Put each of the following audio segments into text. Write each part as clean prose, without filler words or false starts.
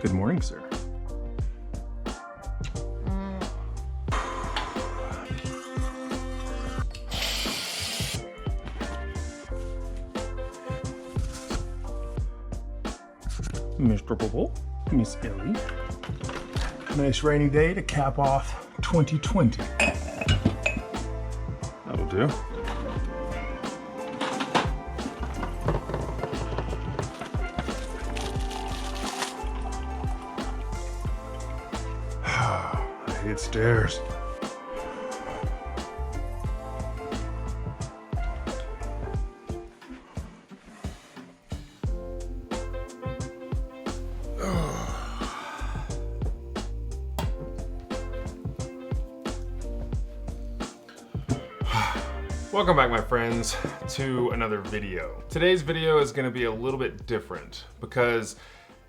Good morning, sir. Mr. Bubble, Miss Ellie. Nice rainy day to cap off 2020. That'll do. I hate stairs. Welcome back, my friends, to another video. Today's video is going to be a little bit different because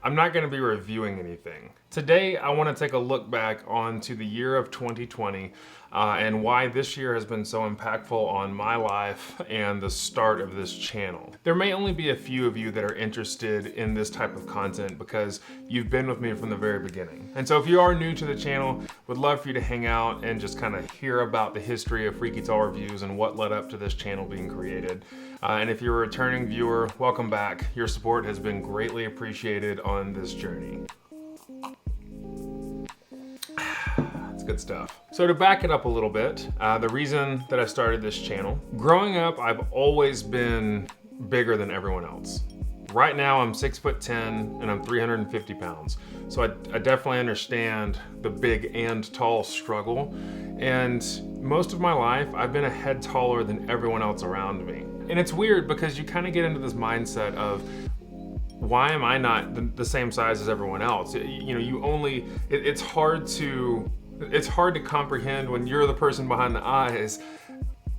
I'm not going to be reviewing anything. Today, I want to take a look back onto the year of 2020 and why this year has been so impactful on my life and the start of this channel. There may only be a few of you that are interested in this type of content because you've been with me from the very beginning. And so if you are new to the channel, would love for you to hang out and just kind of hear about the history of Freaky Tall Reviews and what led up to this channel being created. And if you're a returning viewer, welcome back. Your support has been greatly appreciated on this journey. It's good stuff. So to back it up a little bit, the reason that I started this channel, growing up, I've always been bigger than everyone else. Right now, I'm 6'10" and I'm 350 pounds. So I definitely understand the big and tall struggle. And most of my life, I've been a head taller than everyone else around me. And it's weird because you kind of get into this mindset of, why am I not the same size as everyone else? You know, it's hard to comprehend when you're the person behind the eyes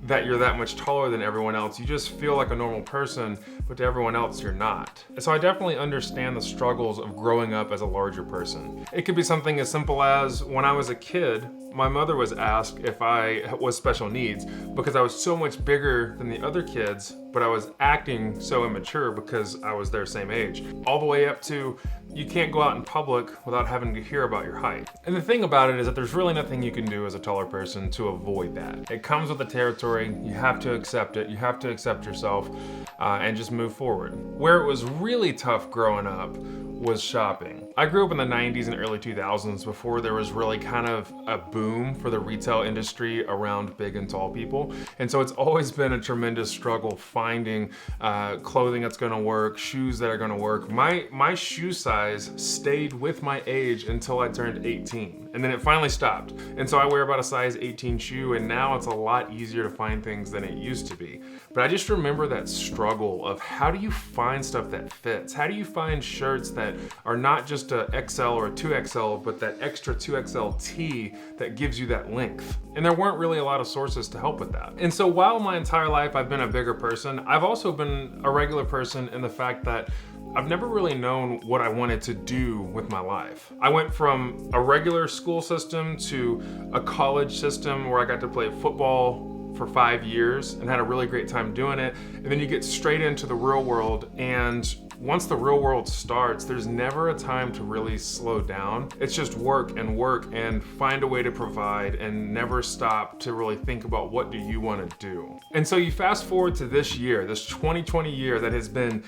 that you're that much taller than everyone else. You just feel like a normal person, but to everyone else, you're not. So I definitely understand the struggles of growing up as a larger person. It could be something as simple as when I was a kid, my mother was asked if I was special needs because I was so much bigger than the other kids, but I was acting so immature because I was their same age. All the way up to, you can't go out in public without having to hear about your height. And the thing about it is that there's really nothing you can do as a taller person to avoid that. It comes with the territory, you have to accept it, you have to accept yourself, and just move forward. Where it was really tough growing up was shopping. I grew up in the 90s and early 2000s before there was really kind of a boom for the retail industry around big and tall people. And so it's always been a tremendous struggle finding clothing that's gonna work, shoes that are gonna work. My shoe size stayed with my age until I turned 18. And then it finally stopped. And so I wear about a size 18 shoe, and now it's a lot easier to find things than it used to be. But I just remember that struggle of how do you find stuff that fits? How do you find shirts that are not just a XL or a 2XL, but that extra 2XLT that gives you that length? And there weren't really a lot of sources to help with that. And so while my entire life I've been a bigger person, I've also been a regular person in the fact that I've never really known what I wanted to do with my life. I went from a regular school system to a college system where I got to play football for 5 years and had a really great time doing it. And then you get straight into the real world, and once the real world starts, there's never a time to really slow down. It's just work and find a way to provide and never stop to really think about what do you want to do. And so you fast forward to this year, this 2020 year that has been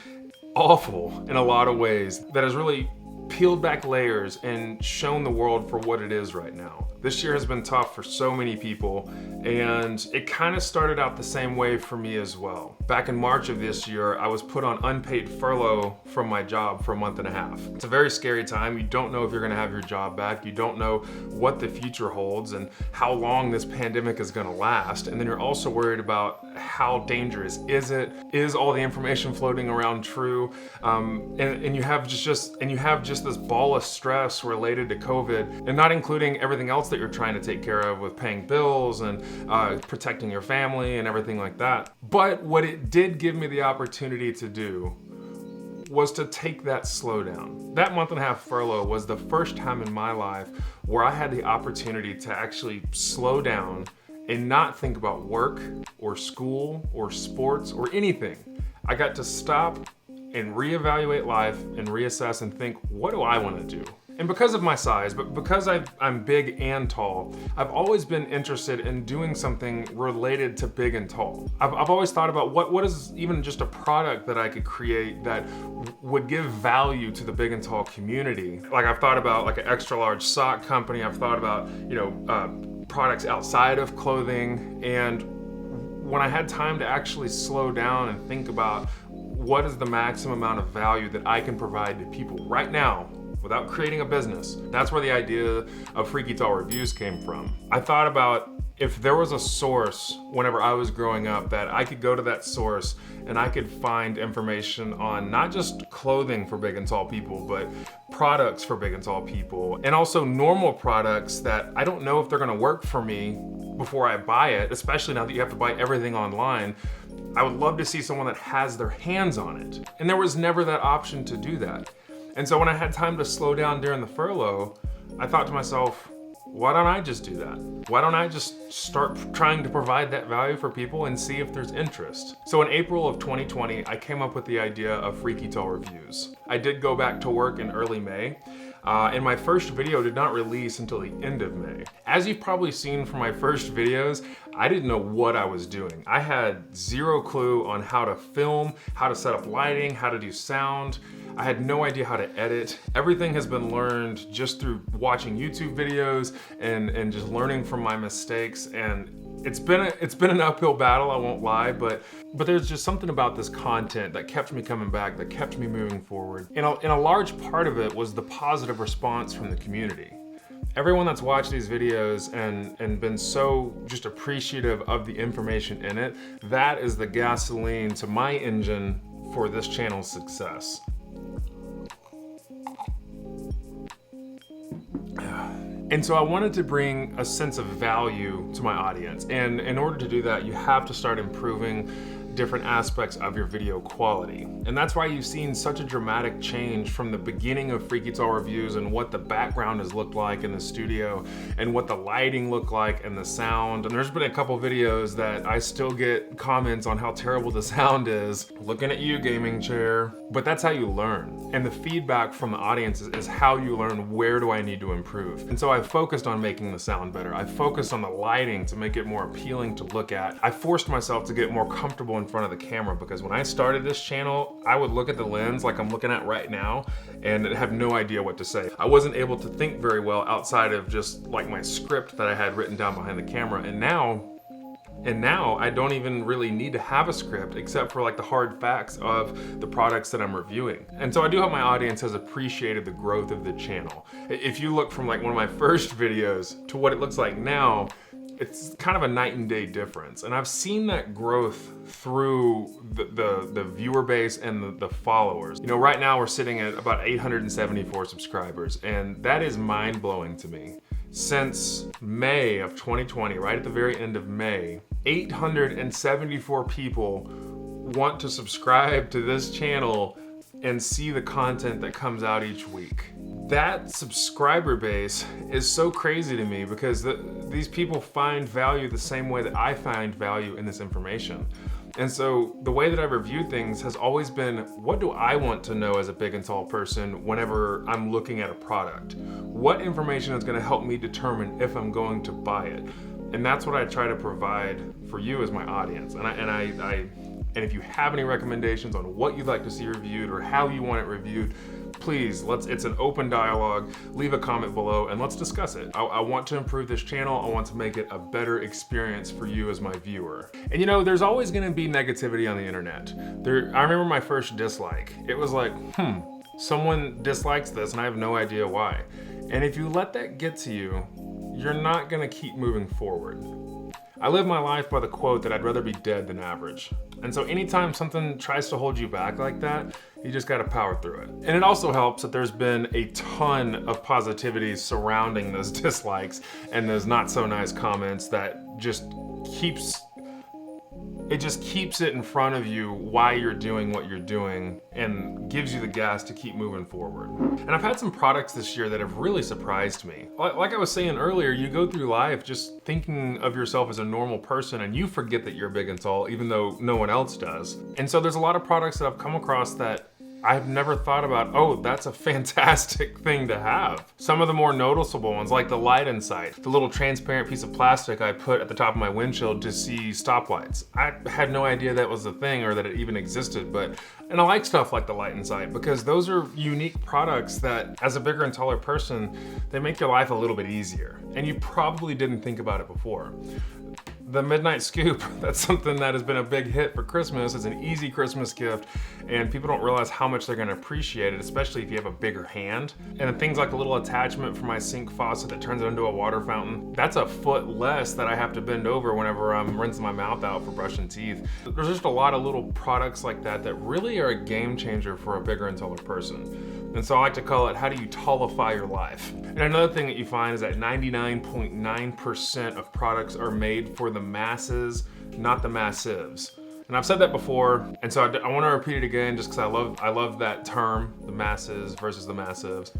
awful in a lot of ways, that has really peeled back layers and shown the world for what it is right now. This year has been tough for so many people, and it kind of started out the same way for me as well. Back in March of this year, I was put on unpaid furlough from my job for a month and a half. It's a very scary time. You don't know if you're gonna have your job back. You don't know what the future holds and how long this pandemic is gonna last. And then you're also worried about how dangerous is it? Is all the information floating around true? And you have just this ball of stress related to COVID, and not including everything else that you're trying to take care of with paying bills and protecting your family and everything like that. But what it did give me the opportunity to do was to take that slowdown. That month and a half furlough was the first time in my life where I had the opportunity to actually slow down and not think about work or school or sports or anything. I got to stop and reevaluate life and reassess and think, what do I want to do? And because of my size, but because I'm big and tall, I've always been interested in doing something related to big and tall. I've always thought about what is even just a product that I could create that would give value to the big and tall community. Like I've thought about like an extra large sock company. I've thought about, products outside of clothing. And when I had time to actually slow down and think about what is the maximum amount of value that I can provide to people right now, without creating a business. That's where the idea of Freaky Tall Reviews came from. I thought about if there was a source whenever I was growing up that I could go to that source and I could find information on not just clothing for big and tall people, but products for big and tall people, and also normal products that I don't know if they're gonna work for me before I buy it, especially now that you have to buy everything online. I would love to see someone that has their hands on it. And there was never that option to do that. And so when I had time to slow down during the furlough, I thought to myself, why don't I just do that? Why don't I just start trying to provide that value for people and see if there's interest? So in April of 2020, I came up with the idea of Freaky Tall Reviews. I did go back to work in early May, and my first video did not release until the end of May. As you've probably seen from my first videos, I didn't know what I was doing. I had zero clue on how to film, how to set up lighting, how to do sound. I had no idea how to edit. Everything has been learned just through watching YouTube videos and just learning from my mistakes. And it's been an uphill battle, I won't lie, but there's just something about this content that kept me coming back, that kept me moving forward. And a large part of it was the positive response from the community. Everyone that's watched these videos and been so just appreciative of the information in it, that is the gasoline to my engine for this channel's success. And so I wanted to bring a sense of value to my audience. And in order to do that, you have to start improving different aspects of your video quality. And that's why you've seen such a dramatic change from the beginning of Freaky Tall Reviews and what the background has looked like in the studio and what the lighting looked like and the sound. And there's been a couple videos that I still get comments on how terrible the sound is. Looking at you, gaming chair. But that's how you learn. And the feedback from the audience is how you learn where do I need to improve. And so I focused on making the sound better. I focused on the lighting to make it more appealing to look at. I forced myself to get more comfortable in front of the camera, because when I started this channel, I would look at the lens like I'm looking at right now and have no idea what to say. I wasn't able to think very well outside of just like my script that I had written down behind the camera. And now I don't even really need to have a script except for like the hard facts of the products that I'm reviewing. And so I do hope my audience has appreciated the growth of the channel. If you look from like one of my first videos to what it looks like now, it's kind of a night and day difference. And I've seen that growth through the viewer base and the followers. You know, right now we're sitting at about 874 subscribers, and that is mind blowing to me. Since May of 2020, right at the very end of May, 874 people want to subscribe to this channel and see the content that comes out each week. That subscriber base is so crazy to me because these people find value the same way that I find value in this information. And so the way that I review things has always been, what do I want to know as a big and tall person whenever I'm looking at a product? What information is going to help me determine if I'm going to buy it? And that's what I try to provide for you as my audience. And if you have any recommendations on what you'd like to see reviewed or how you want it reviewed, please, it's an open dialogue. Leave a comment below and let's discuss it. I want to improve this channel. I want to make it a better experience for you as my viewer. And you know, there's always gonna be negativity on the internet. I remember my first dislike. It was like, someone dislikes this and I have no idea why. And if you let that get to you, you're not gonna keep moving forward. I live my life by the quote that I'd rather be dead than average. And so anytime something tries to hold you back like that, you just gotta power through it. And it also helps that there's been a ton of positivity surrounding those dislikes and those not so nice comments that just keeps it in front of you why you're doing what you're doing and gives you the gas to keep moving forward. And I've had some products this year that have really surprised me. Like I was saying earlier, you go through life just thinking of yourself as a normal person and you forget that you're big and tall even though no one else does. And so there's a lot of products that I've come across that I've never thought about, oh, that's a fantastic thing to have. Some of the more noticeable ones, like the light insight, the little transparent piece of plastic I put at the top of my windshield to see stoplights. I had no idea that was a thing or that it even existed, and I like stuff like the light insight because those are unique products that, as a bigger and taller person, they make your life a little bit easier. And you probably didn't think about it before. The Midnight Scoop, that's something that has been a big hit for Christmas. It's an easy Christmas gift, and people don't realize how much they're gonna appreciate it, especially if you have a bigger hand. And things like a little attachment for my sink faucet that turns it into a water fountain, that's a foot less that I have to bend over whenever I'm rinsing my mouth out for brushing teeth. There's just a lot of little products like that that really are a game changer for a bigger and taller person. And so I like to call it, how do you tallify your life? And another thing that you find is that 99.9% of products are made for the masses, not the massives. And I've said that before, and so I want to repeat it again just because I love that term, the masses versus the massives.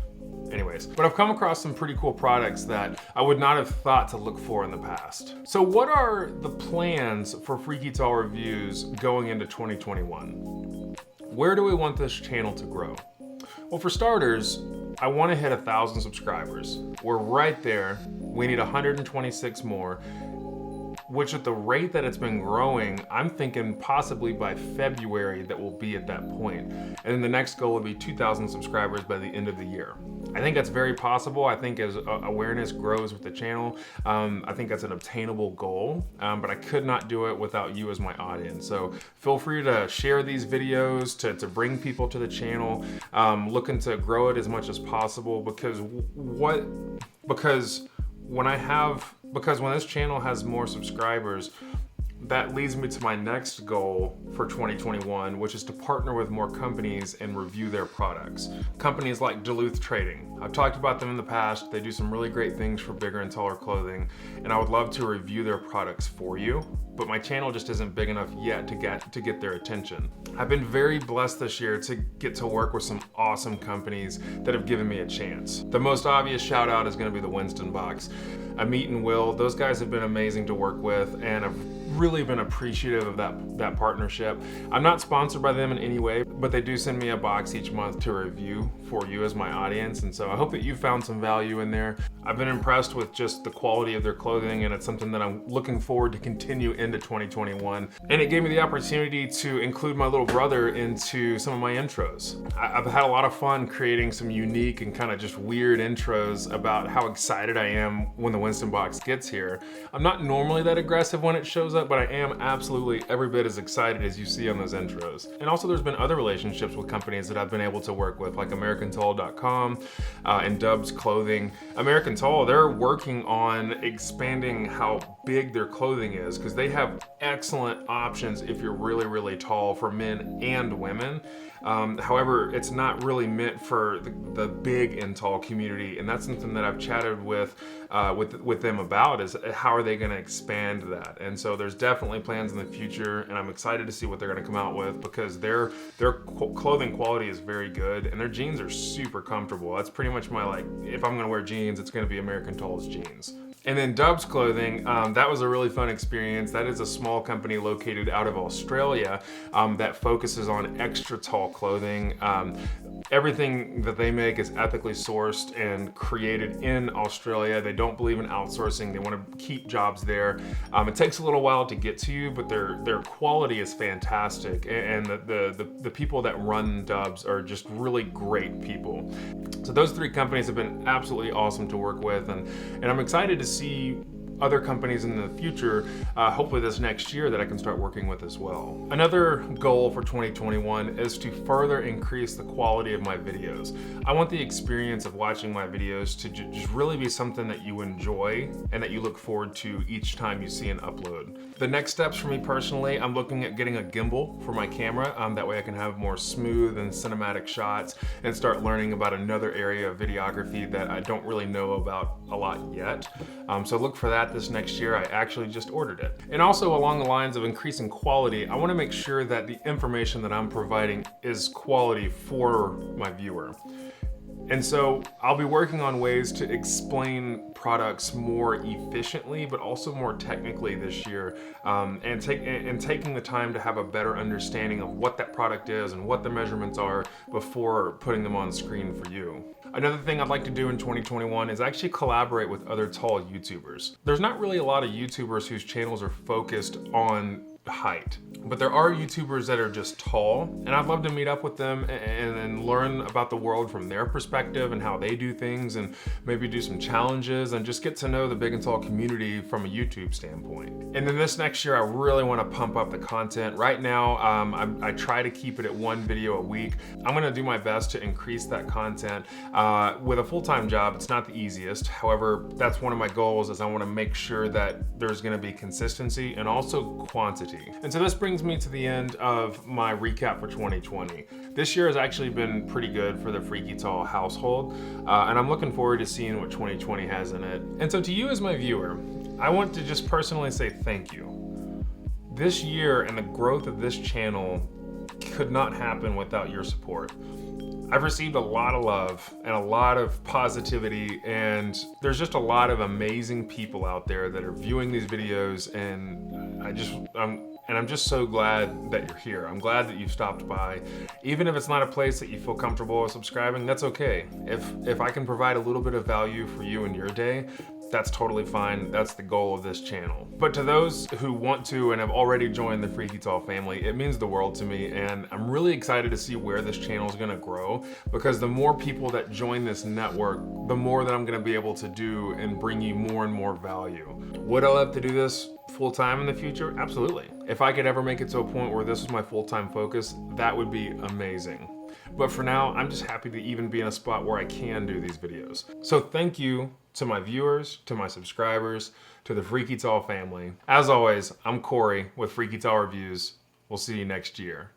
Anyways, but I've come across some pretty cool products that I would not have thought to look for in the past. So what are the plans for Freaky Tall Reviews going into 2021? Where do we want this channel to grow? Well, for starters, I want to hit 1,000 subscribers. We're right there. We need 126 more, which at the rate that it's been growing, I'm thinking possibly by February that we'll be at that point. And then the next goal would be 2,000 subscribers by the end of the year. I think that's very possible. I think as awareness grows with the channel, I think that's an obtainable goal, but I could not do it without you as my audience. So feel free to share these videos to bring people to the channel, looking to grow it as much as possible because when this channel has more subscribers, that leads me to my next goal for 2021, which is to partner with more companies and review their products. Companies like Duluth Trading. I've talked about them in the past. They do some really great things for bigger and taller clothing, and I would love to review their products for you, but my channel just isn't big enough yet to get their attention. I've been very blessed this year to get to work with some awesome companies that have given me a chance. The most obvious shout out is gonna be the Winston Box. Amit and Will, those guys have been amazing to work with, and I've really been appreciative of that partnership. I'm not sponsored by them in any way, but they do send me a box each month to review for you as my audience, and so I hope that you found some value in there. I've been impressed with just the quality of their clothing, and it's something that I'm looking forward to continue into 2021. And it gave me the opportunity to include my little brother into some of my intros. I've had a lot of fun creating some unique and kind of just weird intros about how excited I am when the Winston Box gets here. I'm not normally that aggressive when it shows up, but I am absolutely every bit as excited as you see on those intros. And also there's been other relationships with companies that I've been able to work with, like AmericanTall.com and Dubs Clothing. American Tall, they're working on expanding how big their clothing is because they have excellent options if you're really, really tall for men and women. However, it's not really meant for the big and tall community, and that's something that I've chatted with them about, is how are they going to expand that. And so there's definitely plans in the future, and I'm excited to see what they're going to come out with because their clothing quality is very good, and their jeans are super comfortable. That's pretty much my, like, if I'm going to wear jeans, it's going to be American Tall's jeans. And then Dubs Clothing, that was a really fun experience. That is a small company located out of Australia that focuses on extra tall clothing. Everything that they make is ethically sourced and created in Australia. They don't believe in outsourcing. They want to keep jobs there. It takes a little while to get to you, but their quality is fantastic. And the people that run Dubs are just really great people. So those three companies have been absolutely awesome to work with, and I'm excited to see other companies in the future, hopefully this next year, that I can start working with as well. Another goal for 2021 is to further increase the quality of my videos. I want the experience of watching my videos to just really be something that you enjoy and that you look forward to each time you see an upload. The next steps for me personally, I'm looking at getting a gimbal for my camera. That way I can have more smooth and cinematic shots and start learning about another area of videography that I don't really know about a lot yet. So look for that this next year. I actually just ordered it. And also along the lines of increasing quality, I want to make sure that the information that I'm providing is quality for my viewer. And so I'll be working on ways to explain products more efficiently, but also more technically this year, and taking the time to have a better understanding of what that product is and what the measurements are before putting them on screen for you. Another thing I'd like to do in 2021 is actually collaborate with other tall YouTubers. There's not really a lot of YouTubers whose channels are focused on height, but there are YouTubers that are just tall, and I'd love to meet up with them and learn about the world from their perspective and how they do things, and maybe do some challenges and just get to know the big and tall community from a YouTube standpoint. And then this next year, I really want to pump up the content. Right now, I try to keep it at 1 video a week. I'm going to do my best to increase that content. With a full-time job, it's not the easiest. However, that's one of my goals, is I want to make sure that there's going to be consistency and also quantity. And so this brings me to the end of my recap for 2020. This year has actually been pretty good for the Freaky Tall household, and I'm looking forward to seeing what 2020 has in it. And so to you as my viewer, I want to just personally say thank you. This year and the growth of this channel could not happen without your support. I've received a lot of love and a lot of positivity, and there's just a lot of amazing people out there that are viewing these videos, and I'm just so glad that you're here. I'm glad that you've stopped by. Even if it's not a place that you feel comfortable with subscribing, that's okay. If I can provide a little bit of value for you in your day, that's totally fine. That's the goal of this channel. But to those who want to and have already joined the Freaky Tall family, it means the world to me, and I'm really excited to see where this channel is gonna grow, because the more people that join this network, the more that I'm gonna be able to do and bring you more and more value. Would I love to do this full-time in the future? Absolutely. If I could ever make it to a point where this is my full-time focus, that would be amazing. But for now, I'm just happy to even be in a spot where I can do these videos. So thank you to my viewers, to my subscribers, to the Freaky Tall family. As always, I'm Corey with Freaky Tall Reviews. We'll see you next year.